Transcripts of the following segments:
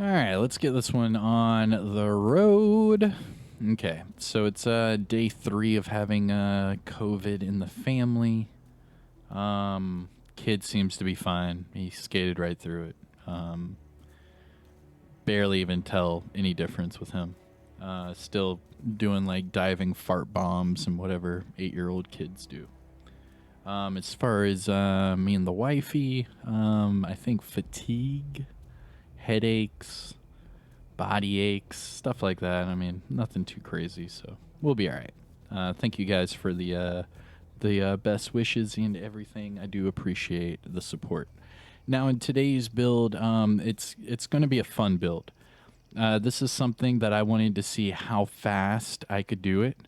All right, let's get this one on the road. Okay, so it's day 3 of having COVID in the family. Kid seems to be fine. He skated right through it. Barely even tell any difference with him. Still doing like diving fart bombs and whatever 8-year-old kids do. As far as me and the wifey, I think fatigue, headaches, body aches, stuff like that. I mean, nothing too crazy, so we'll be all right. Thank you guys for the best wishes and everything. I do appreciate the support. Now, in today's build, it's going to be a fun build. This is something that I wanted to see how fast I could do it.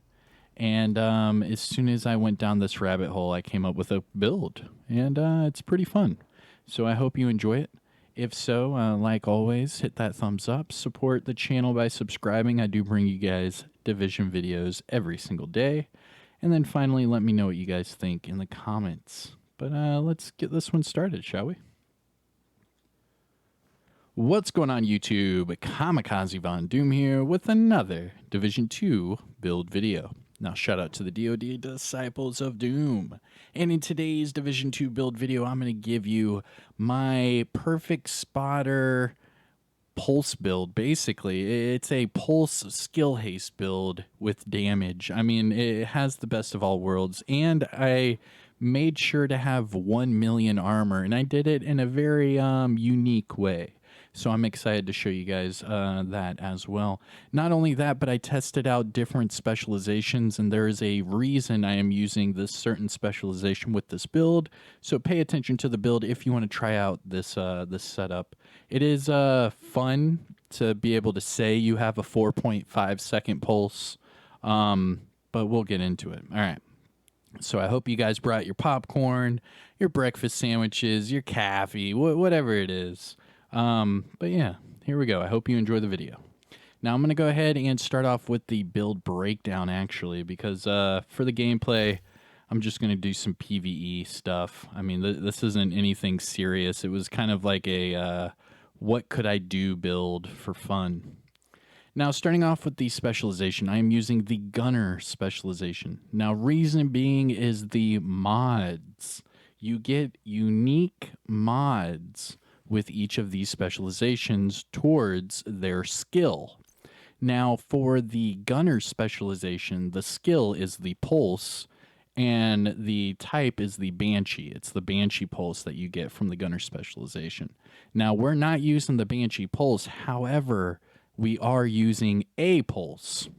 And as soon as I went down this rabbit hole, I came up with a build. And it's pretty fun. So I hope you enjoy it. If so, like always, hit that thumbs up. Support the channel by subscribing. I do bring you guys Division videos every single day. And then finally, let me know what you guys think in the comments. But let's get this one started, shall we? What's going on, YouTube? Kamikazevondoom here with another Division 2 build video. Now, shout out to the DoD Disciples of Doom. And in today's Division 2 build video, I'm going to give you my perfect spotter pulse build. Basically, it's a pulse skill haste build with damage. I mean, it has the best of all worlds, and I made sure to have 1 million armor, and I did it in a very unique way. So I'm excited to show you guys that as well. Not only that, but I tested out different specializations, and there is a reason I am using this certain specialization with this build. So pay attention to the build if you want to try out this this setup. It is fun to be able to say you have a 4.5 second pulse, but we'll get into it. All right. So I hope you guys brought your popcorn, your breakfast sandwiches, your coffee, whatever it is. But yeah, here we go. I hope you enjoy the video. Now I'm going to go ahead and start off with the build breakdown, actually, because for the gameplay, I'm just going to do some PvE stuff. I mean, this isn't anything serious. It was kind of like a what could I do build for fun. Now, starting off with the specialization, I am using the Gunner specialization. Now, reason being is the mods. You get unique mods with each of these specializations towards their skill. Now, for the Gunner specialization, the skill is the Pulse, and the type is the Banshee. It's the Banshee Pulse that you get from the Gunner specialization. Now, we're not using the Banshee Pulse, however, we are using a pulse.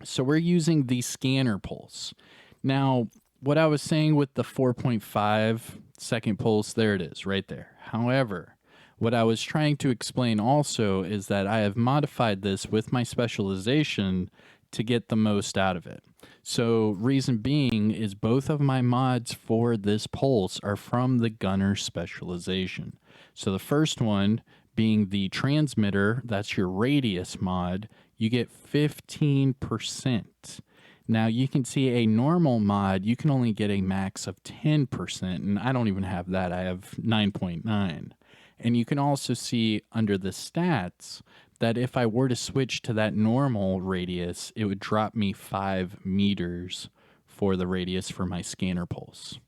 So we're using the Scanner Pulse. Now, what I was saying with the 4.5 second pulse, there it is, right there. However, what I was trying to explain also is that I have modified this with my specialization to get the most out of it. So reason being is both of my mods for this pulse are from the Gunner specialization. So the first one being the transmitter, that's your radius mod, you get 15%. Now you can see a normal mod, you can only get a max of 10%, and I don't even have that, I have 9.9. And you can also see under the stats that if I were to switch to that normal radius, it would drop me 5 meters for the radius for my scanner pulse.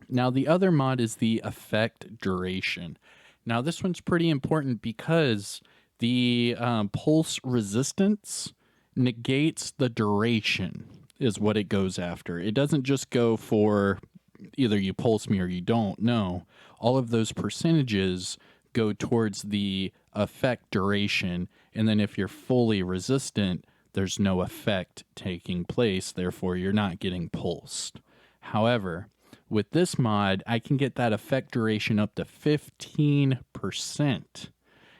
Now the other mod is the effect duration. Now this one's pretty important because the pulse resistance negates the duration is what it goes after. It doesn't just go for either you pulse me or you don't. No, all of those percentages go towards the effect duration, and then if you're fully resistant, there's no effect taking place, therefore you're not getting pulsed. However, with this mod, I can get that effect duration up to 15%.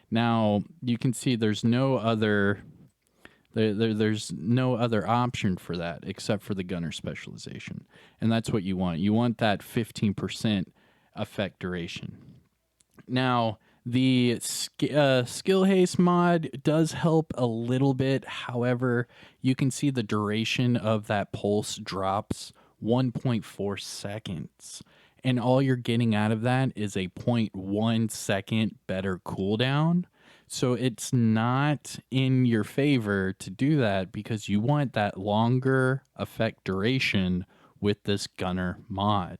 Now, you can see there's no other there's no other option for that except for the Gunner specialization. And that's what you want. You want that 15% effect duration. Now, the skill haste mod does help a little bit. However, you can see the duration of that pulse drops 1.4 seconds. And all you're getting out of that is a 0.1 second better cooldown. So it's not in your favor to do that because you want that longer effect duration with this gunner mod.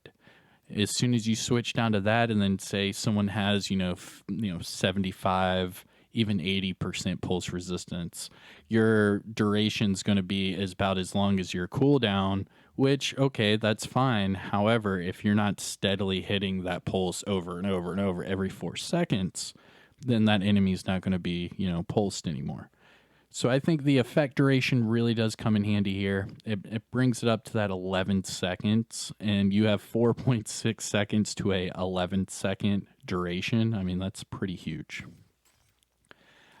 As soon as you switch down to that, and then say someone has 75, even 80% pulse resistance, your duration's going to be about as long as your cooldown, which, okay, that's fine. However, if you're not steadily hitting that pulse over and over and over every 4 seconds, then that enemy's not going to be pulsed anymore. So I think the effect duration really does come in handy here. It brings it up to that 11 seconds, and you have 4.6 seconds to a 11-second duration. I mean, that's pretty huge.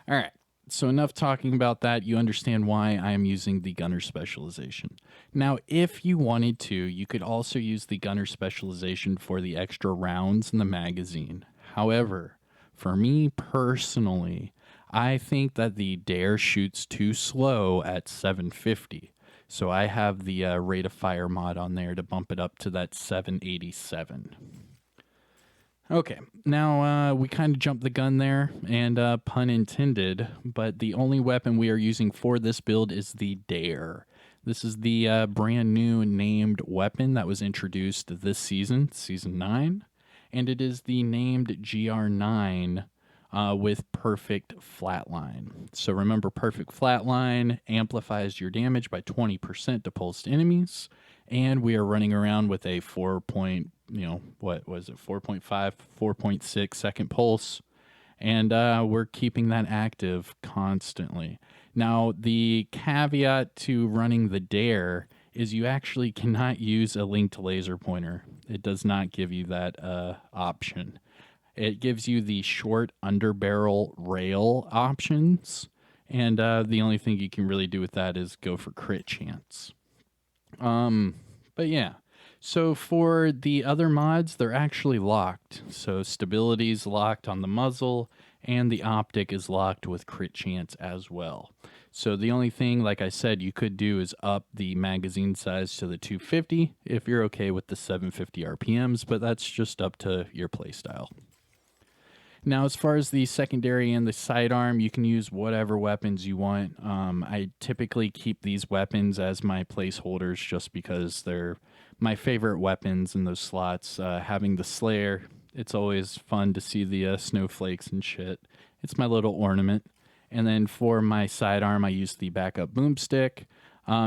All right, so enough talking about that. You understand why I am using the gunner specialization. Now, if you wanted to, you could also use the gunner specialization for the extra rounds in the magazine. However, for me personally, I think that the dare shoots too slow at 750. So I have the rate of fire mod on there to bump it up to that 787. Okay, now we kind of jumped the gun there, and pun intended, but the only weapon we are using for this build is the Dare. This is the brand new named weapon that was introduced this season, Season 9, and it is the named GR9 with Perfect Flatline. So remember, Perfect Flatline amplifies your damage by 20% to pulsed enemies, and we are running around with a 4.5, 4.6 second pulse, and we're keeping that active constantly. Now, the caveat to running the Dare is you actually cannot use a linked laser pointer. It does not give you that option. It gives you the short underbarrel rail options, and the only thing you can really do with that is go for crit chance. But yeah, so for the other mods, they're actually locked. So stability's locked on the muzzle, and the optic is locked with crit chance as well. So the only thing, like I said, you could do is up the magazine size to the 250 if you're okay with the 750 RPMs, but that's just up to your playstyle. Now, as far as the secondary and the sidearm, you can use whatever weapons you want. I typically keep these weapons as my placeholders just because they're my favorite weapons in those slots. Having the Slayer, it's always fun to see the snowflakes and shit. It's my little ornament. And then for my sidearm, I use the backup boomstick.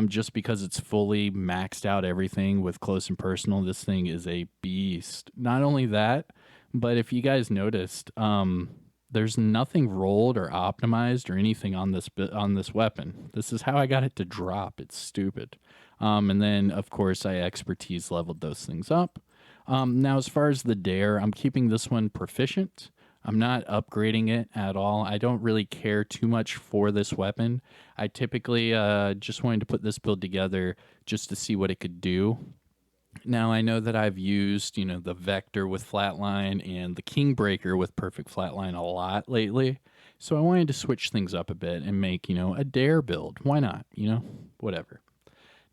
Just because it's fully maxed out everything with close and personal. This thing is a beast. Not only that, but if you guys noticed, there's nothing rolled or optimized or anything on this weapon. This is how I got it to drop. It's stupid. And then, of course, I expertise leveled those things up. Now, as far as the Dare, I'm keeping this one proficient. I'm not upgrading it at all. I don't really care too much for this weapon. I typically just wanted to put this build together just to see what it could do. Now, I know that I've used, the Vector with Flatline and the Kingbreaker with Perfect Flatline a lot lately. So I wanted to switch things up a bit and make, a Dare build. Why not? Whatever.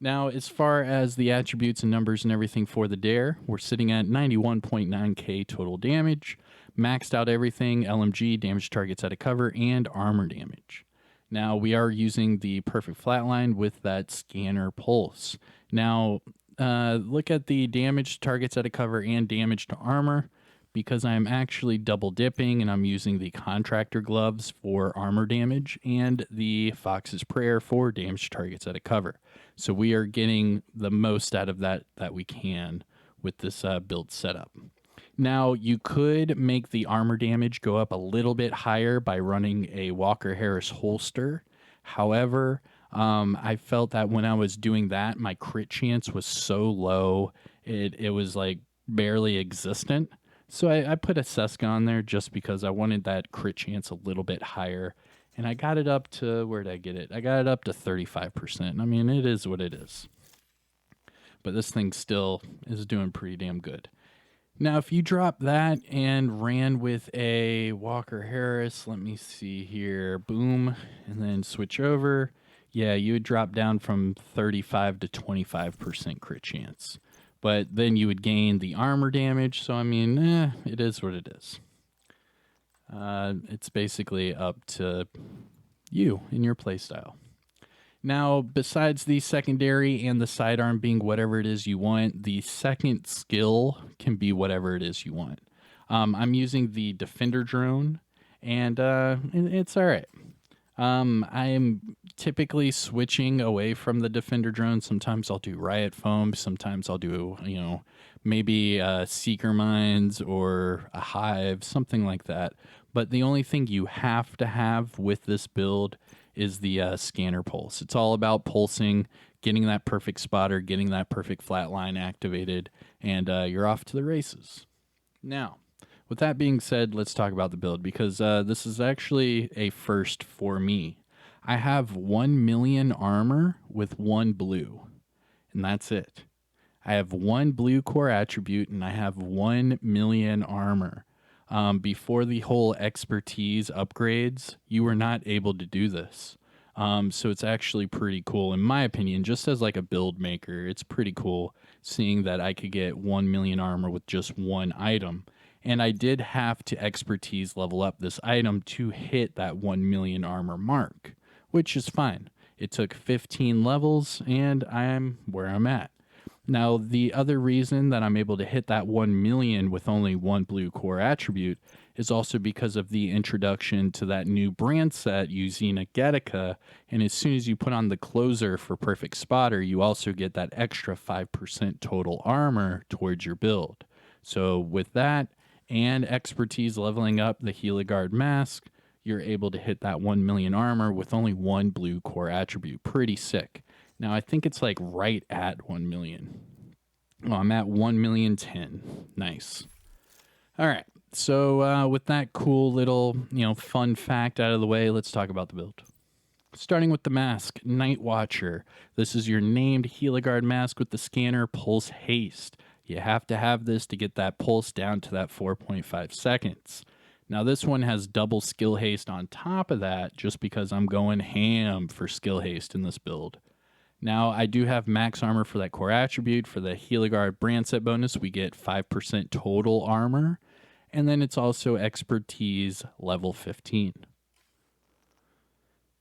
Now, as far as the attributes and numbers and everything for the Dare, we're sitting at 91.9k total damage, maxed out everything, LMG, damage targets out of cover, and armor damage. Now, we are using the Perfect Flatline with that scanner pulse. Now, look at the damage targets out of cover and damage to armor, because I'm actually double dipping and I'm using the contractor gloves for armor damage and the Fox's Prayer for damage targets out of cover. So we are getting the most out of that we can with this build setup. Now, you could make the armor damage go up a little bit higher by running a Walker Harris holster. However, I felt that when I was doing that, my crit chance was so low, it was like barely existent. So I put a Seska on there just because I wanted that crit chance a little bit higher. And I got it up to, where did I get it? I got it up to 35%. I mean, it is what it is. But this thing still is doing pretty damn good. Now, if you drop that and ran with a Walker Harris, let me see here, boom, and then switch over, yeah, you would drop down from 35 to 25% crit chance. But then you would gain the armor damage, so I mean, it is what it is. It's basically up to you and your playstyle. Now, besides the secondary and the sidearm being whatever it is you want, the second skill can be whatever it is you want. I'm using the Defender drone, and it's all right. I'm typically switching away from the Defender drone. Sometimes I'll do Riot Foam. Sometimes I'll do, maybe Seeker Mines or a Hive, something like that. But the only thing you have to have with this build is the scanner pulse. It's all about pulsing, getting that perfect spotter, getting that perfect flat line activated, and you're off to the races. Now, with that being said, let's talk about the build, because this is actually a first for me. I have 1 million armor with 1 blue, and that's it. I have 1 blue core attribute, and I have 1 million armor. Before the whole expertise upgrades, you were not able to do this. So it's actually pretty cool, in my opinion, just as like a build maker. It's pretty cool seeing that I could get 1 million armor with just 1 item. And I did have to expertise level up this item to hit that 1 million armor mark, which is fine. It took 15 levels, and I'm where I'm at. Now, the other reason that I'm able to hit that 1 million with only 1 blue core attribute is also because of the introduction to that new brand set using a Getica. And as soon as you put on the closer for Perfect Spotter, you also get that extra 5% total armor towards your build. So with that and expertise leveling up the Heligard mask, you're able to hit that 1 million armor with only 1 blue core attribute. Pretty sick. Now, I think it's like right at 1 million. Oh, I'm at 1,000,010. Nice. All right. So with that cool little, fun fact out of the way, let's talk about the build. Starting with the mask, Night Watcher. This is your named Heligard mask with the scanner Pulse Haste. You have to have this to get that pulse down to that 4.5 seconds. Now, this one has double skill haste on top of that, just because I'm going ham for skill haste in this build. Now, I do have max armor for that core attribute. For the Heligard brand set bonus, we get 5% total armor. And then it's also expertise level 15.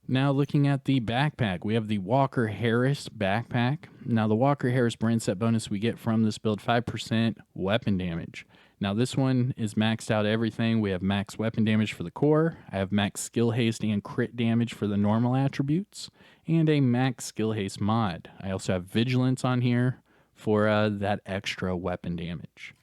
Now, looking at the backpack, we have the Walker Harris backpack. Now, the Walker Harris brand set bonus we get from this build, 5% weapon damage. Now, this one is maxed out everything. We have max weapon damage for the core. I have max skill haste and crit damage for the normal attributes, and a max skill haste mod. I also have vigilance on here for that extra weapon damage.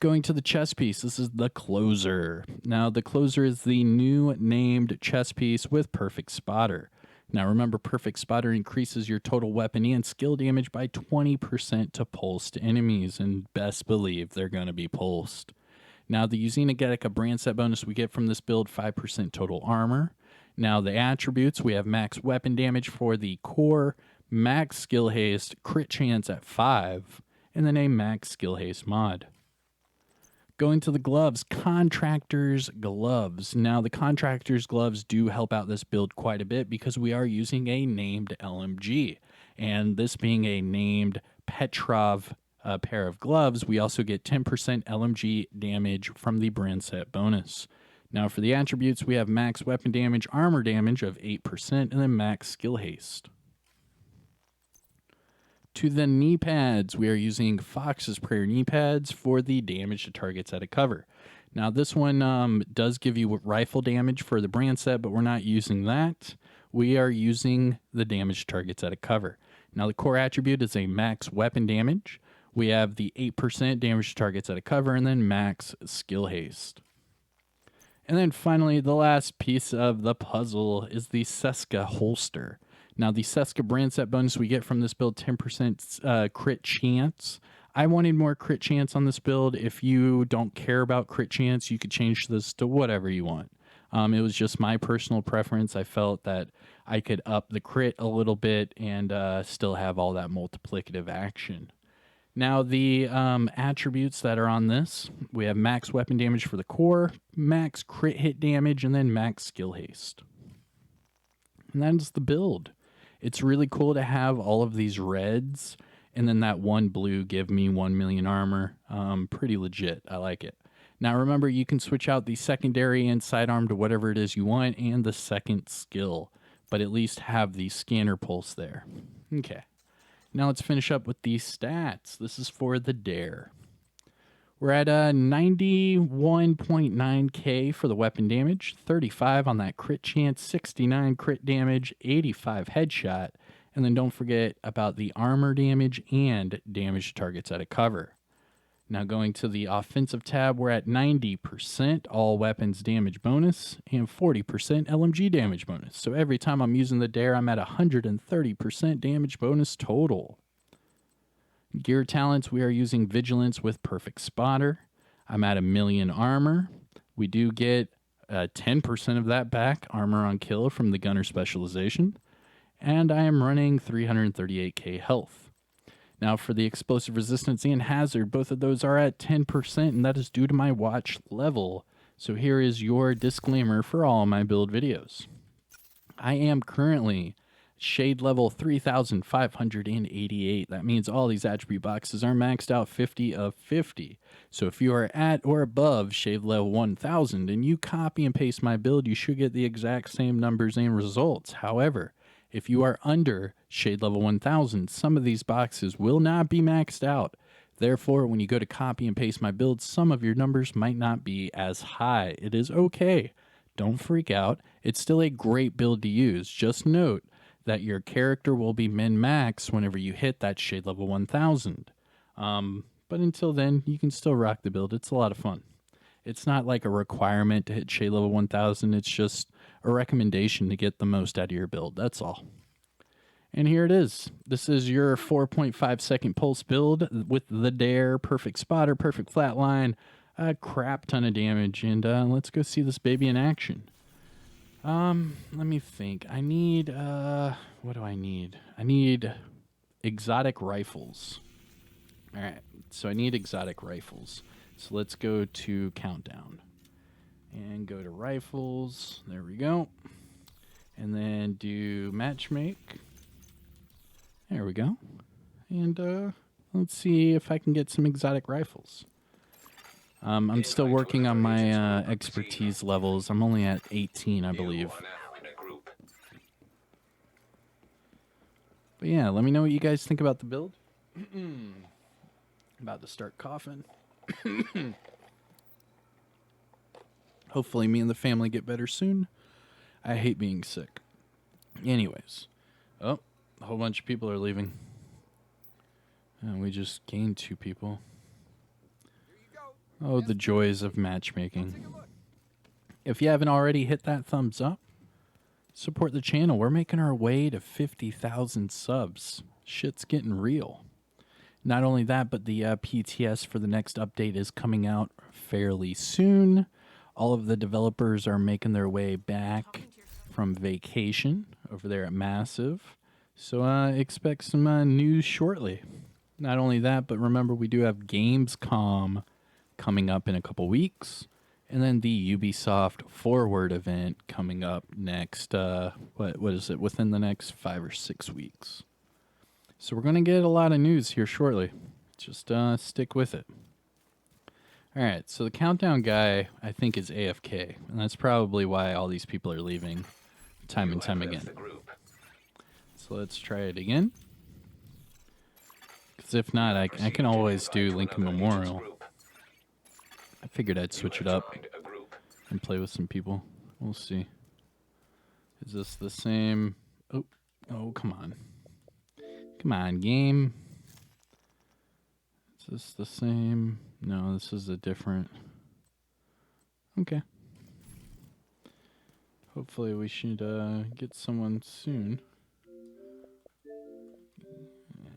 Going to the chest piece, this is the closer. Now, the closer is the new named chest piece with Perfect Spotter. Now, remember, Perfect Spotter increases your total weapon and skill damage by 20% to pulsed enemies, and best believe they're going to be pulsed. Now, the Usina Getica brand set bonus we get from this build, 5% total armor. Now, the attributes, we have max weapon damage for the core, max skill haste, crit chance at 5, and then a max skill haste mod. Going to the gloves, Contractor's Gloves. Now, the Contractor's Gloves do help out this build quite a bit because we are using a named LMG. And this being a named Petrov pair of gloves, we also get 10% LMG damage from the brand set bonus. Now, for the attributes, we have max weapon damage, armor damage of 8%, and then max skill haste. To the knee pads, we are using Fox's Prayer knee pads for the damage to targets at a cover. Now, this one does give you rifle damage for the brand set, but we're not using that. We are using the damage to targets at a cover. Now, the core attribute is a max weapon damage. We have the 8% damage to targets at a cover, and then max skill haste. And then finally, the last piece of the puzzle is the Seska holster. Now, the Seska brand set bonus we get from this build, 10% crit chance. I wanted more crit chance on this build. If you don't care about crit chance, you could change this to whatever you want. It was just my personal preference. I felt that I could up the crit a little bit and still have all that multiplicative action. Now, the attributes that are on this, we have max weapon damage for the core, max crit hit damage, and then max skill haste. And that is the build. It's really cool to have all of these reds, and then that one blue give me 1 million armor. Pretty legit. I like it. Now remember, you can switch out the secondary and sidearm to whatever it is you want and the second skill, but at least have the scanner pulse there. Okay. Now let's finish up with these stats. This is for the dare. We're at 91.9k for the weapon damage, 35 on that crit chance, 69 crit damage, 85 headshot, and then don't forget about the armor damage and damage to targets out of cover. Now going to the offensive tab, we're at 90% all weapons damage bonus and 40% LMG damage bonus. So every time I'm using the dare, I'm at 130% damage bonus total. Gear talents, we are using Vigilance with Perfect Spotter. I'm at 1,000,000 armor. We do get 10% of that back, armor on kill, from the gunner specialization. And I am running 338k health. Now for the explosive resistance and hazard, both of those are at 10%, and that is due to my watch level. So here is your disclaimer for all my build videos. I am currently shade level 3,588. That means all these attribute boxes are maxed out 50 of 50. So if you are at or above shade level 1,000 and you copy and paste my build, you should get the exact same numbers and results. However, if you are under shade level 1,000, some of these boxes will not be maxed out. Therefore, when you go to copy and paste my build, some of your numbers might not be as high. It is okay. Don't freak out. It's still a great build to use. Just note that your character will be min-max whenever you hit that shade level 1,000. But until then, you can still rock the build. It's a lot of fun. It's not like a requirement to hit shade level 1,000. It's just a recommendation to get the most out of your build. That's all. And here it is. This is your 4.5 second pulse build with the dare, perfect spotter, perfect flatline, a crap ton of damage. And let's go see this baby in action. Let me think. I need, what do I need? I need exotic rifles. All right, so I need exotic rifles. So let's go to countdown and go to rifles. There we go. And then do matchmake. There we go. And let's see if I can get some exotic rifles. I'm still working on my expertise levels. I'm only at 18, I believe. But yeah, let me know what you guys think about the build. About to start coughing. Hopefully me and the family get better soon. I hate being sick. Anyways. Oh, a whole bunch of people are leaving. And we just gained 2 people. Oh, the joys of matchmaking. If you haven't already, hit that thumbs up. Support the channel. We're making our way to 50,000 subs. Shit's getting real. Not only that, but the PTS for the next update is coming out fairly soon. All of the developers are making their way back from vacation over there at Massive. So expect some news shortly. Not only that, but remember we do have Gamescom coming up in a couple weeks. And then the Ubisoft Forward event coming up next, what is it, within the next 5 or 6 weeks. So we're going to get a lot of news here shortly. Just stick with it. All right, so the countdown guy, I think, is AFK. And that's probably why all these people are leaving time and time again. So let's try it again. Because if not, I can always do Lincoln Memorial. I figured I'd switch it up and play with some people. We'll see. Is this the same? Oh, come on. Come on, game. Is this the same? No, this is a different. Okay. Hopefully we should get someone soon.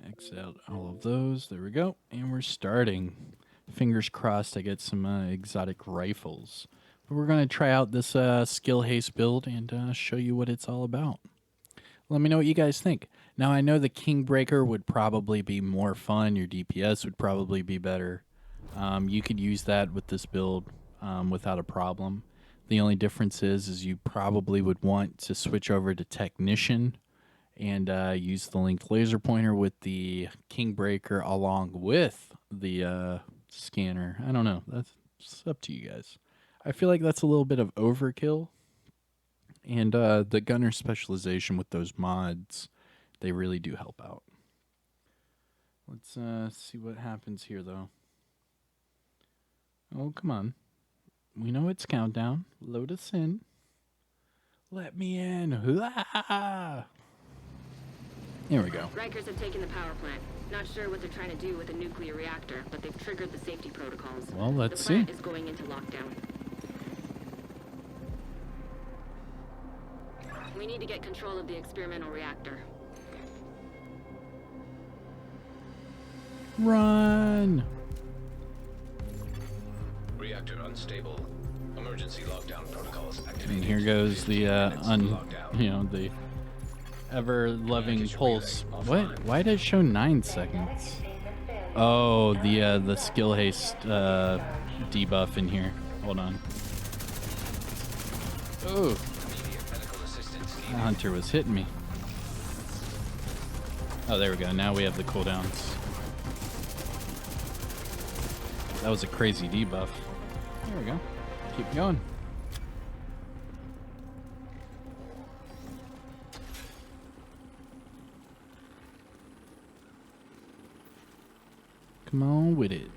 Exit out all of those. There we go. And we're starting. Fingers crossed I get some exotic rifles. But we're going to try out this skill haste build and show you what it's all about. Let me know what you guys think. Now, I know the Kingbreaker would probably be more fun. Your DPS would probably be better. You could use that with this build without a problem. The only difference is you probably would want to switch over to Technician and use the linked laser pointer with the Kingbreaker along with the scanner. I don't know. That's It's up to you guys. I feel like that's a little bit of overkill. And the gunner specialization with those mods, they really do help out. Let's see what happens here, though. Oh, come on. We know it's countdown. Load us in. Let me in. Here we go. Rikers have taken the power plant. Not sure what they're trying to do with a nuclear reactor, but they've triggered the safety protocols. Well, let's see. The plant is going into lockdown. We need to get control of the experimental reactor. Run! Reactor unstable. Emergency lockdown protocols activated. And here goes the the ever-loving pulse. What? Why did it show 9 seconds? Oh, the skill haste debuff in here. Hold on. Oh, the hunter was hitting me. Oh, there we go. Now we have the cooldowns. That was a crazy debuff. There we go. Keep going. Come on with it.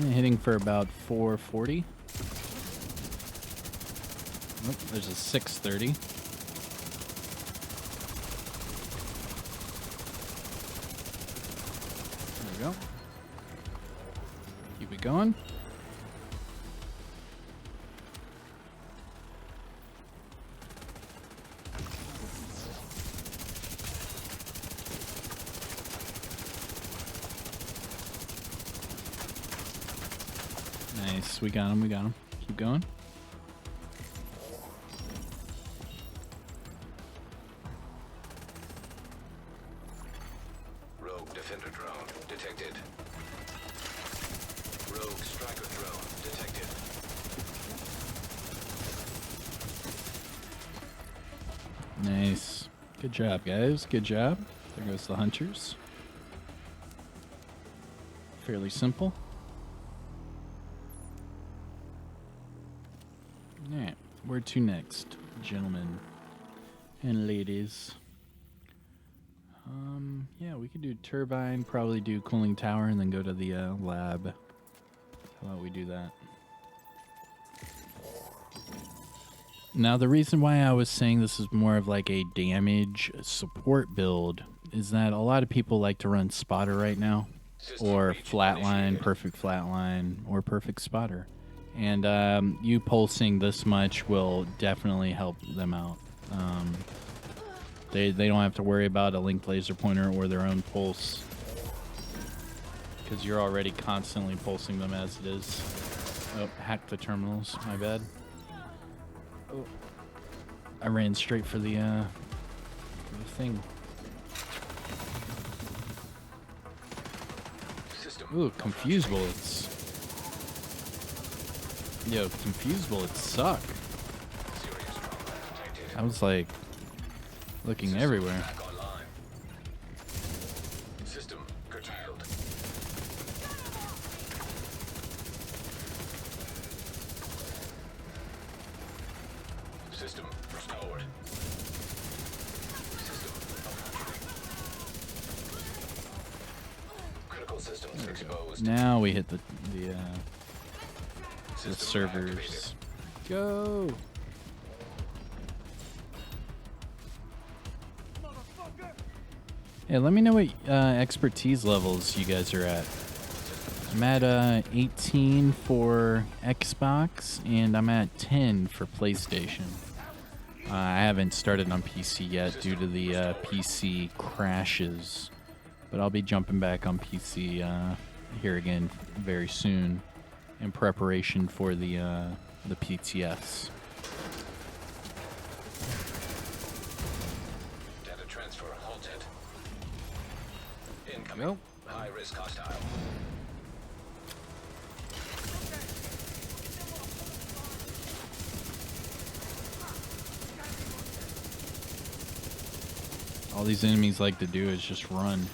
Hitting for about 440. Oh, there's a 630. There we go. Keep it going. Nice, we got him, we got him. Keep going. Rogue defender drone detected. Rogue striker drone detected. Nice. Good job, guys. Good job. There goes the hunters. Fairly simple. Alright, where to next, gentlemen and ladies? Yeah, we could do turbine, probably do cooling tower, and then go to the lab. How about we do that? Now, the reason why I was saying this is more of like a damage support build is that a lot of people like to run spotter right now, or flatline, perfect flatline, or perfect spotter. And you pulsing this much will definitely help them out. They don't have to worry about a linked laser pointer or their own pulse, because you're already constantly pulsing them as it is. Oh, hack the terminals. My bad. Oh, I ran straight for the thing. Ooh, confuse bullets. Yo, confuse bullets suck. I was like looking everywhere. System curtailed. System restored. Critical systems exposed. Now we hit the servers. Go. Hey, let me know what expertise levels you guys are at. I'm at 18 for Xbox, and I'm at 10 for PlayStation. I haven't started on PC yet due to the PC crashes, but I'll be jumping back on PC here again very soon in preparation for the PTS. Incoming. Nope. High risk hostile. All these enemies like to do is just run.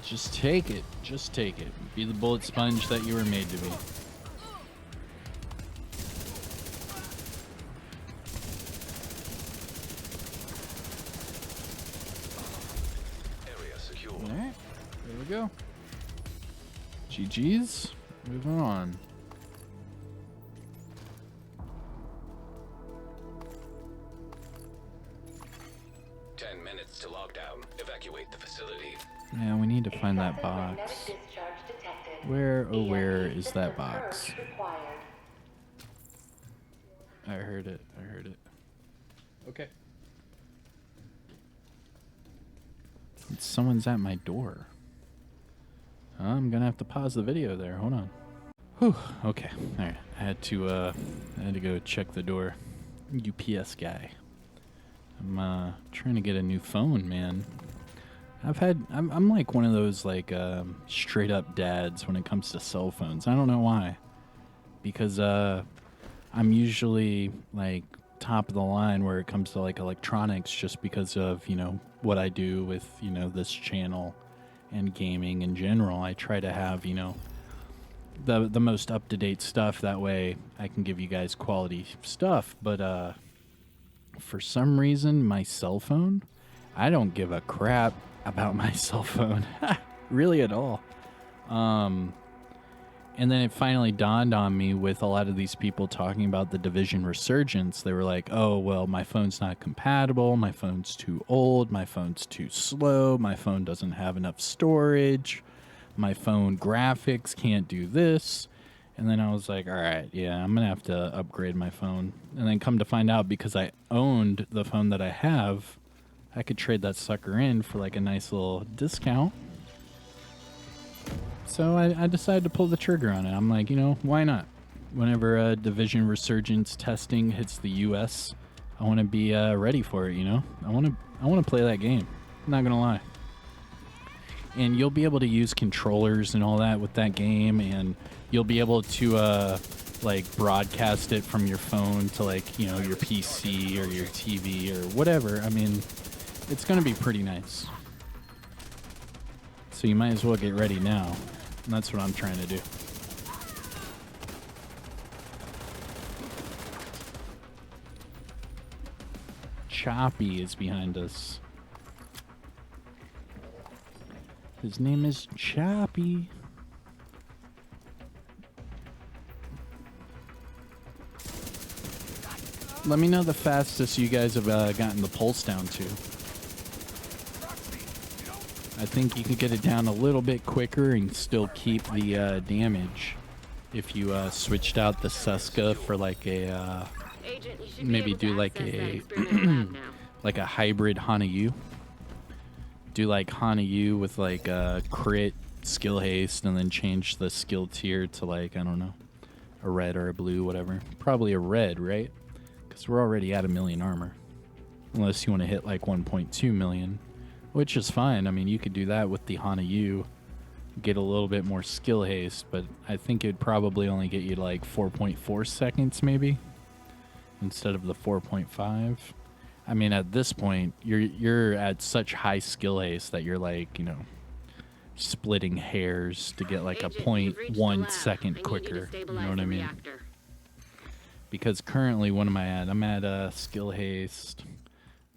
Just take it. Just take it. Be the bullet sponge that you were made to be. Area secure. Alright. There we go. GG's. Moving on. To lockdown. Evacuate the facility. Yeah, we need to find that box. Where, oh where is that box? I heard it. I heard it. Okay. Someone's at my door. I'm gonna have to pause the video there. Hold on. Whew. Okay. All right. I had to go check the door. UPS guy. I'm trying to get a new phone, man. I'm like one of those like straight up dads when it comes to cell phones. I don't know why. Because I'm usually like top of the line where it comes to like electronics, just because of, you know, what I do with, you know, this channel and gaming in general. I try to have, you know, the most up-to-date stuff, that way I can give you guys quality stuff. But for some reason, my cell phone, I don't give a crap about my cell phone. Really at all. And then it finally dawned on me with a lot of these people talking about the Division resurgence. They were like, oh, well, my phone's not compatible. My phone's too old. My phone's too slow. My phone doesn't have enough storage. My phone graphics can't do this. And then I was like, all right, yeah, I'm going to have to upgrade my phone. And then come to find out, because I owned the phone that I have, I could trade that sucker in for like a nice little discount. So I decided to pull the trigger on it. I'm like, you know, why not? Whenever Division Resurgence testing hits the U.S., I want to be ready for it, you know? I want to play that game. I'm not going to lie. And you'll be able to use controllers and all that with that game, and you'll be able to like broadcast it from your phone to, like, you know, your PC or your TV or whatever. I mean, it's going to be pretty nice. So you might as well get ready now. And that's what I'm trying to do. Choppy is behind us. His name is Choppy. Let me know the fastest you guys have gotten the pulse down to. I think you could get it down a little bit quicker and still keep the damage if you switched out the Seska for like a Agent, you should maybe be able do to like access that a experimental lab now. like a hybrid Hana-U. Do like Hana-U with like a crit, skill haste, and then change the skill tier to like, I don't know, a red or a blue, whatever. Probably a red, right? Because we're already at 1 million armor. Unless you want to hit like 1.2 million, which is fine. I mean, you could do that with the Hana-U, get a little bit more skill haste, but I think it'd probably only get you to like 4.4 seconds maybe, instead of the 4.5. I mean, at this point, you're at such high skill haste that you're like, you know, splitting hairs to get like Agent, a you've reached the 0.1 lab. I second need you to quicker. You know stabilize what I the mean? reactor. Because currently, what am I at? I'm at skill haste.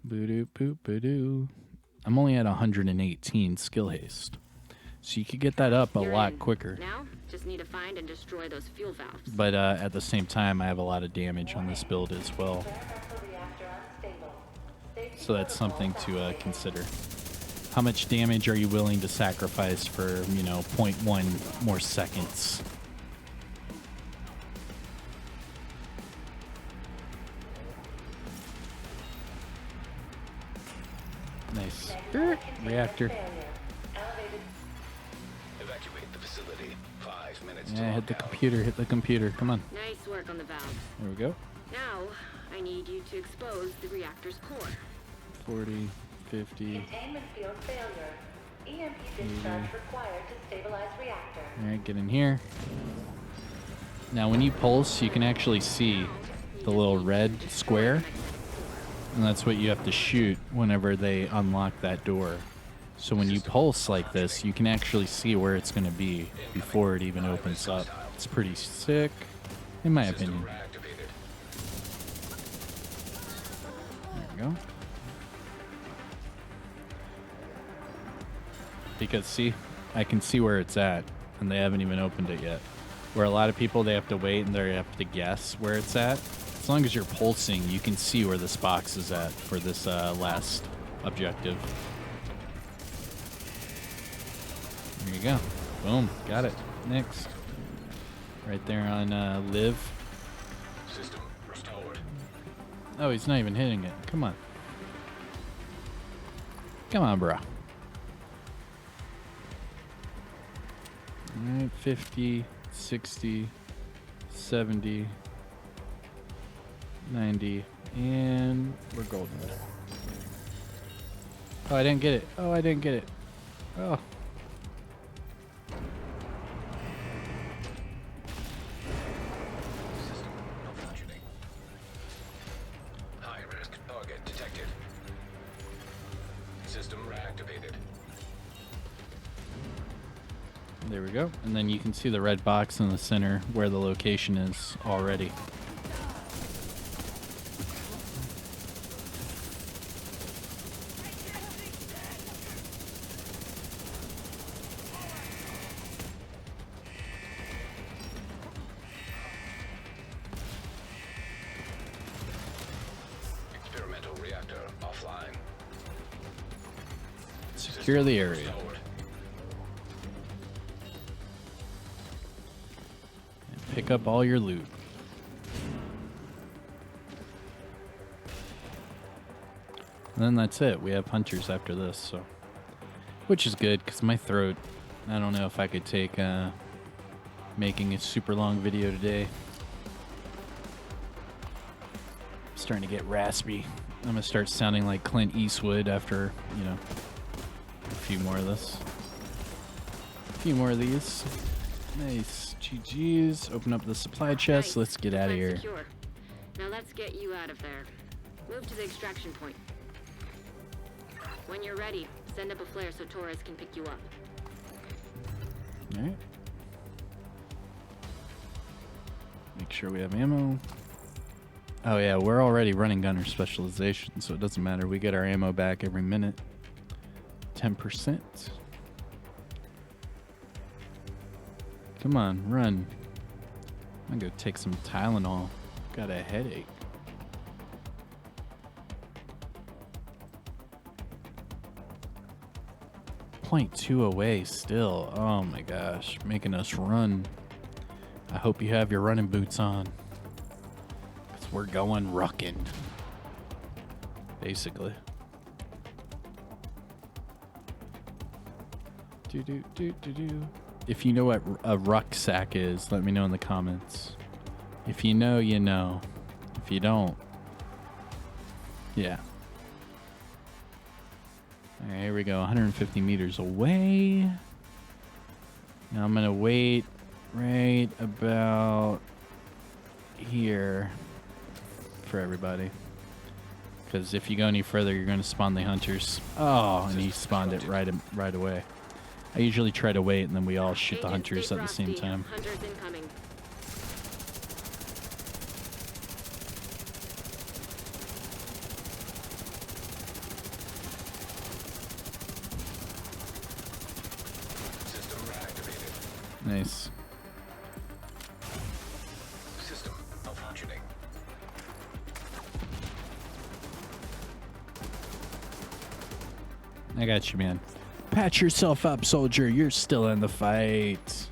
Boo-doo, poop, boo-doo. I'm only at 118 skill haste. So you could get that up a You're lot in. quicker. Now, just need to find and destroy those fuel valves. But at the same time, I have a lot of damage on this build as well. So that's something to consider. How much damage are you willing to sacrifice for, you know, 0.1 more seconds? Nice. Reactor. Evacuate the facility. 5 minutes to Yeah, hit the lockdown. computer, hit the computer. Come on. Nice work on the valves. There we go. Now, I need you to expose the reactor's core. 40, 50. Containment field failure. EMP discharge required to stabilize reactor. Alright, get in here. Now when you pulse, you can actually see the little red square. And that's what you have to shoot whenever they unlock that door. So when you pulse like this, you can actually see where it's going to be before it even opens up. It's pretty sick, in my opinion. Reactivated. There we go. Because see, I can see where it's at, and they haven't even opened it yet. Where a lot of people, they have to wait and they have to guess where it's at. As long as you're pulsing, you can see where this box is at for this last objective. There you go. Boom. Got it. Next. Right there on live. System restored. Oh, he's not even hitting it. Come on. Come on, bro. Alright, 50, 60, 70, 90, and we're golden. Oh, I didn't get it. Oh, I didn't get it. Oh. System malfunctioning. High risk target detected. System reactivated. There we go. And then you can see the red box in the center where the location is already. Experimental reactor offline. Secure the area. Restored. Pick up all your loot. And then that's it. We have hunters after this, so which is good because my throat. I don't know if I could take making a super long video today. I'm starting to get raspy. I'm gonna start sounding like Clint Eastwood after, you know, a few more of this. A few more of these. Nice. GG's. Open up the supply chest. Nice. Let's get out of Defense here. secure. Now let's get you out of there. Move to the extraction point. When you're ready, send up a flare so Torres can pick you up. Alright. Make sure we have ammo. Oh yeah, we're already running gunner specialization, so it doesn't matter. We get our ammo back every minute. 10%. Come on, run. I'm gonna go take some Tylenol. Got a headache. .2 away still. Oh my gosh, making us run. I hope you have your running boots on. 'Cause we're going rucking. Basically. Do. If you know what a rucksack is, let me know in the comments. If you know, you know. If you don't, yeah. All right, here we go. 150 meters away. Now I'm gonna wait right about here for everybody. Because if you go any further, you're gonna spawn the hunters. Oh, and he spawned it right away. I usually try to wait, and then we all shoot the Agent, hunters stay at the same frosty. time. Hunters incoming. System reactivated. Nice. System malfunctioning. I got you, man. Patch yourself up, soldier. You're still in the fight.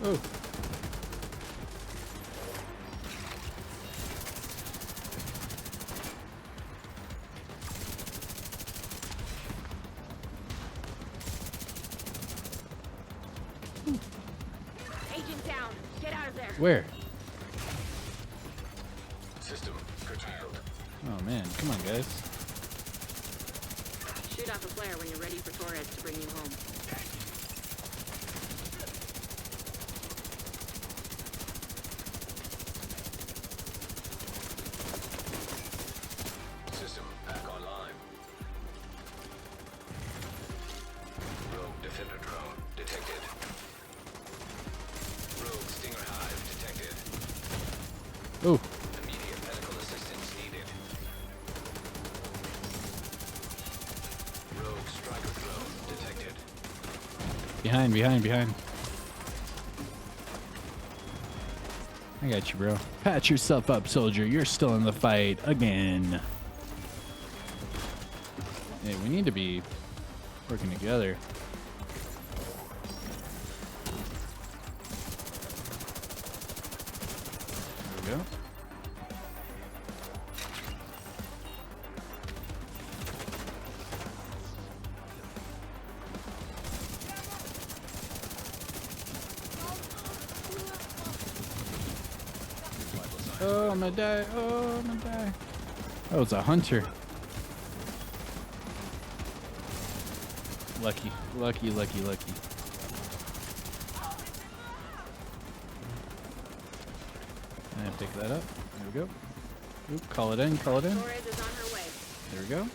Oh. Engine down. Get out of there. Where? System curtailed. Oh man, come on guys. Shoot off a flare when you're ready for Torres to bring you home. System back online. Rogue defender drone detected. Rogue stinger hive detected. Oh, Immediate medical assistance needed. Rogue striker drone detected. behind. I got you, bro. Patch yourself up, soldier. You're still in the fight again. Hey, we need to be working together. There we go. Oh, I'm gonna die. Oh, I'm gonna die. That was a hunter. Lucky. And pick that up. There we go. Oop, call it in. Torres is on her way. There we go.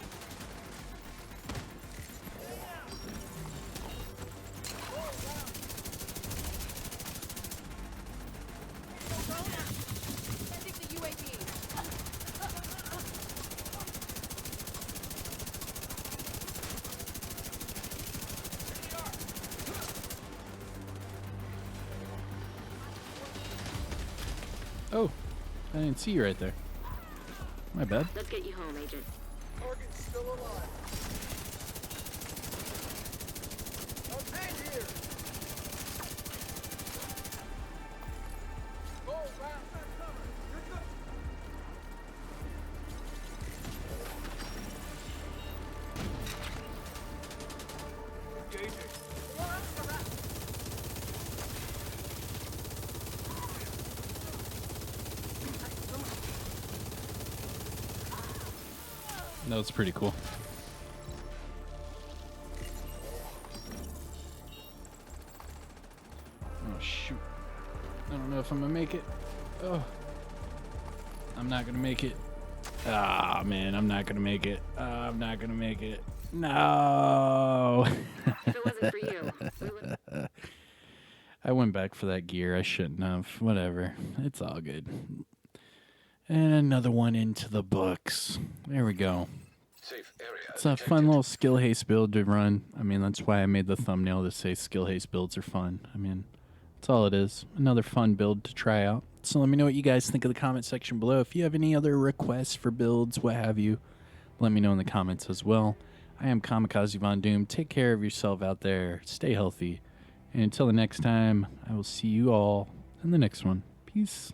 Oh, I didn't see you right there. My bad. Let's get you home, Agent. Target's still alive. I'm here. Oh, wow. You're good. Engaging. That was pretty cool. Oh, shoot. I don't know if I'm gonna make it. Oh. I'm not gonna make it. Ah, man, I'm not gonna make it. I'm not gonna make it. No. If it wasn't for you, we would. I went back for that gear. I shouldn't have. Whatever. It's all good. And another one into the books. There we go. Safe area. It's a fun little skill haste build to run. I mean, that's why I made the thumbnail to say skill haste builds are fun. I mean, that's all it is. Another fun build to try out. So let me know what you guys think of the comment section below. If you have any other requests for builds, what have you, let me know in the comments as well. I am Kamikazevondoom. Take care of yourself out there. Stay healthy. And until the next time, I will see you all in the next one. Peace.